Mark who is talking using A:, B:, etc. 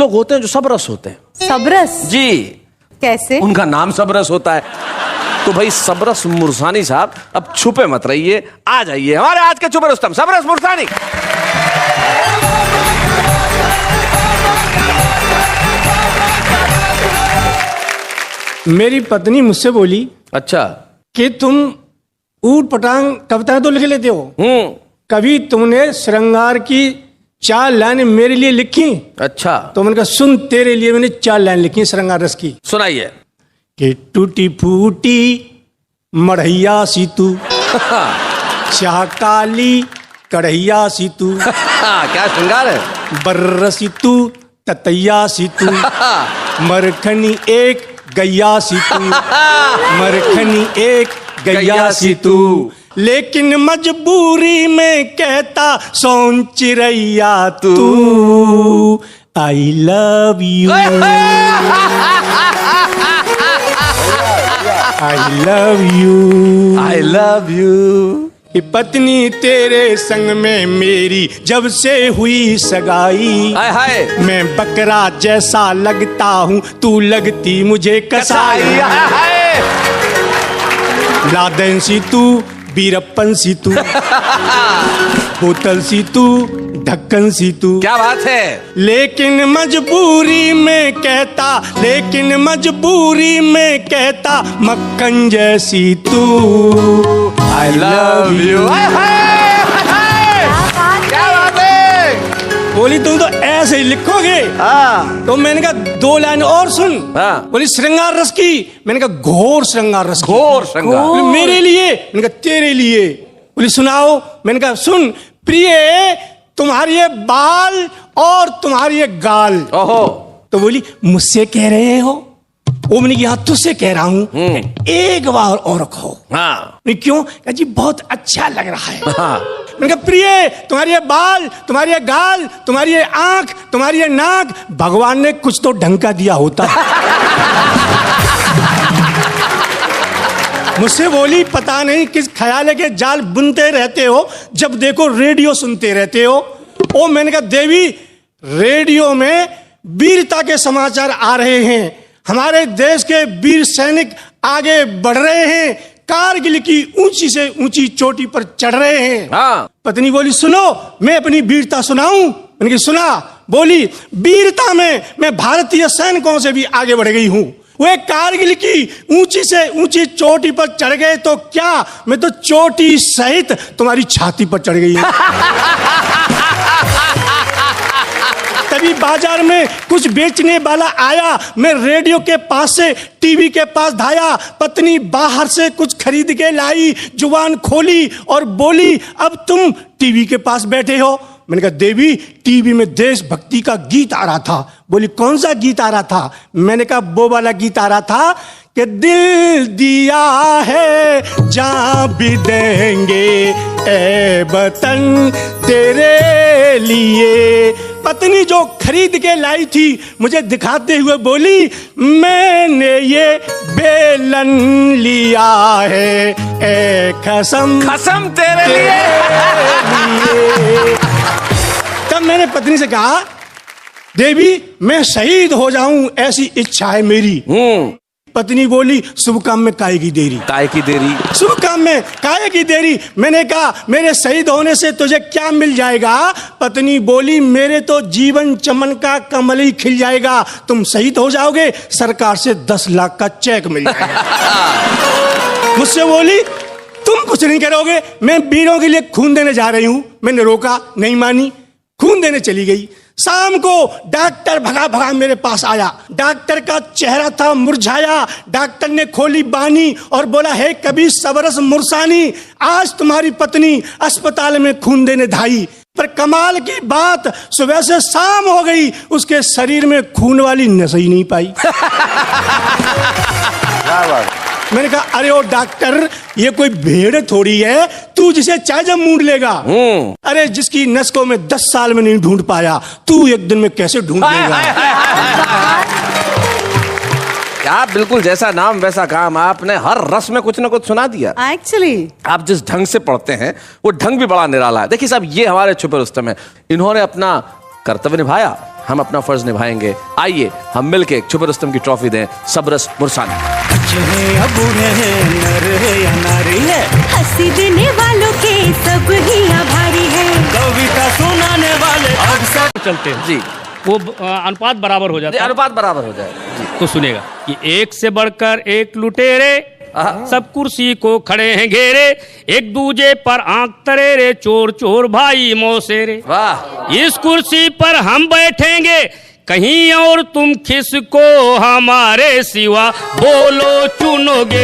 A: लोग होते हैं जो सब रस होते हैं।
B: सबरस?
A: जी।
B: कैसे?
A: उनका नाम सबरस होता है। तो भाई सबरस मुरसानी साहब, अब छुपे मत रहिए, आ जाइए हमारे आज के छुपे रुस्तम सबरस मुरसानी।
C: मेरी पत्नी मुझसे बोली
A: अच्छा।
C: कि तुम ऊट पटांग कविताएं तो लिख लेते हो, कभी तुमने श्रृंगार की 4 लाइन मेरे लिए लिखी?
A: अच्छा।
C: तो मैंने कहा सुन, तेरे लिए मैंने 4 लाइन लिखी श्रृंगार रस की।
A: सुनाइए।
C: कि टूटी फूटी मढ़ैया सी तू, चाह काली कढ़ैया सी तू,
A: क्या श्रृंगार है।
C: बर्र सी तू ततैया सी तू, मरखनी एक गैया सी तू, मरखनी एक गैया सी तू, लेकिन मजबूरी में कहता सोन चिरैया तू, I love you, I love you,
A: I love you.
C: कि पत्नी तेरे संग में मेरी जब से हुई सगाई,
A: हाय हाय,
C: मैं बकरा जैसा लगता हूँ, तू लगती मुझे कसाई।
A: हाय हाय।
C: लादेन सी तू, बीरप्पन सी तू, बोतल सी तू, ढक्कन सी तू,
A: क्या बात है।
C: लेकिन मजबूरी में कहता, लेकिन मजबूरी में कहता मक्खन जैसी तू, आई लव यू।
A: क्या बात है।
C: बोली तुम तो ऐसे ही लिखोगे।
A: हाँ।
C: तो मैंने कहा 2 लाइन और सुन।
A: हाँ।
C: बोली श्रृंगार रस की। मैंने कहा घोर श्रृंगार रस की।
A: घोर श्रृंगार।
C: बोली मेरे लिए। मैंने कहा तेरे लिए। बोली सुनाओ। मैंने कहा सुन, प्रिय तुम्हारी ये बाल और तुम्हारी ये गाल।
A: ओहो।
C: तो बोली मुझसे कह रहे हो? वो मैंने कहा तुझसे कह रहा हूं, एक बार और कहो।
A: हाँ।
C: क्यों? कहा जी बहुत अच्छा लग रहा है।
A: हाँ।
C: मैंने कहा प्रिय तुम्हारी ये बाल, तुम्हारी ये गाल, तुम्हारी ये आंख, तुम्हारी ये नाक, भगवान ने कुछ तो ढंग का दिया होता। मुझसे बोली पता नहीं किस ख्याल के जाल बुनते रहते हो, जब देखो रेडियो सुनते रहते हो। ओ मैंने कहा देवी, रेडियो में वीरता के समाचार आ रहे हैं, हमारे देश के वीर सैनिक आगे बढ़ रहे हैं, कारगिल की ऊंची से ऊंची चोटी पर चढ़ रहे हैं।
A: हाँ।
C: पत्नी बोली सुनो, मैं अपनी वीरता सुनाऊं? मैंने कहा सुना। बोली वीरता में मैं भारतीय सैनिकों से भी आगे बढ़ गई हूं। वे कारगिल की ऊंची से ऊंची चोटी पर चढ़ गए तो क्या, मैं तो चोटी सहित तुम्हारी छाती पर चढ़ गई हूं। तभी बाजार में कुछ बेचने वाला आया, मैं रेडियो के पास से टीवी के पास धाया, पत्नी बाहर से कुछ खरीद के लाई, जुबान खोली और बोली अब तुम टीवी के पास बैठे हो। मैंने कहा देवी, टीवी में देशभक्ति का गीत आ रहा था। बोली कौन सा गीत आ रहा था? मैंने कहा वो वाला गीत आ रहा था कि दिल दिया है जान भी देंगे ए वतन तेरे लिए। पत्नी जो खरीद के लाई थी मुझे दिखाते हुए बोली मैंने ये बेलन लिया है ए कसम,
A: कसम तेरे लिए।
C: तब मैंने पत्नी से कहा देवी मैं शहीद हो जाऊं ऐसी इच्छा है मेरी। पत्नी बोली शुभ काम में काहे की देरी,
A: काहे की देरी,
C: शुभ काम में काहे की देरी। मैंने कहा मेरे शहीद होने से तुझे क्या मिल जाएगा? पत्नी बोली मेरे तो जीवन चमन का कमल ही खिल जाएगा, तुम शहीद हो जाओगे सरकार से 10 लाख का चेक मिल जाएगा। मुझसे बोली तुम कुछ नहीं करोगे, मैं वीरों के लिए खून देने जा रही हूं। मैंने रोका, नहीं मानी, खून देने चली गई। शाम को डॉक्टर भगा भगा मेरे पास आया, डॉक्टर का चेहरा था मुरझाया। डॉक्टर ने खोली बानी और बोला है कभी सबरस मुरसानी, आज तुम्हारी पत्नी अस्पताल में खून देने धाई। पर कमाल की बात, सुबह से शाम हो गई, उसके शरीर में खून वाली नस ही नहीं पाई। मैंने कहा अरे ओ डॉक्टर, ये कोई भेड़ थोड़ी है तू जिसे चाहे जब मूंढ लेगा। अरे जिसकी नस को मैं 10 साल में नहीं ढूंढ पाया, तू एक दिन में कैसे ढूंढ लेगा?
A: क्या बिल्कुल जैसा नाम वैसा काम, आपने हर रस में कुछ ना कुछ सुना दिया।
B: एक्चुअली
A: आप जिस ढंग से पढ़ते हैं वो ढंग भी बड़ा निराला है। देखिए साहब, ये हमारे छुपे रुस्तम है, इन्होंने अपना कर्तव्य निभाया हम अपना फर्ज निभाएंगे। आइए हम मिलके एक छुपे रुस्तम की ट्रॉफी दें सबरस मुरसानी।
C: बच्चे हैं या बूढ़े हैं, नर है या नारी है,
B: हंसी देने वालों के सब ही आभारी है।
C: कविता सुनाने वाले अब सब
D: चलते हैं
A: जी,
D: वो अनुपात बराबर हो जाता है।
A: अनुपात बराबर हो जाए जी।
D: तो सुनेगा कि एक से बढ़कर एक लुटेरे,
A: आहा।
D: सब कुर्सी को खड़े हैं घेरे, एक दूजे पर आंख तरेरे, चोर चोर भाई मौसेरे।
A: वाह,
D: इस कुर्सी पर हम बैठेंगे, कहीं और तुम किसको हमारे सिवा बोलो चुनोगे।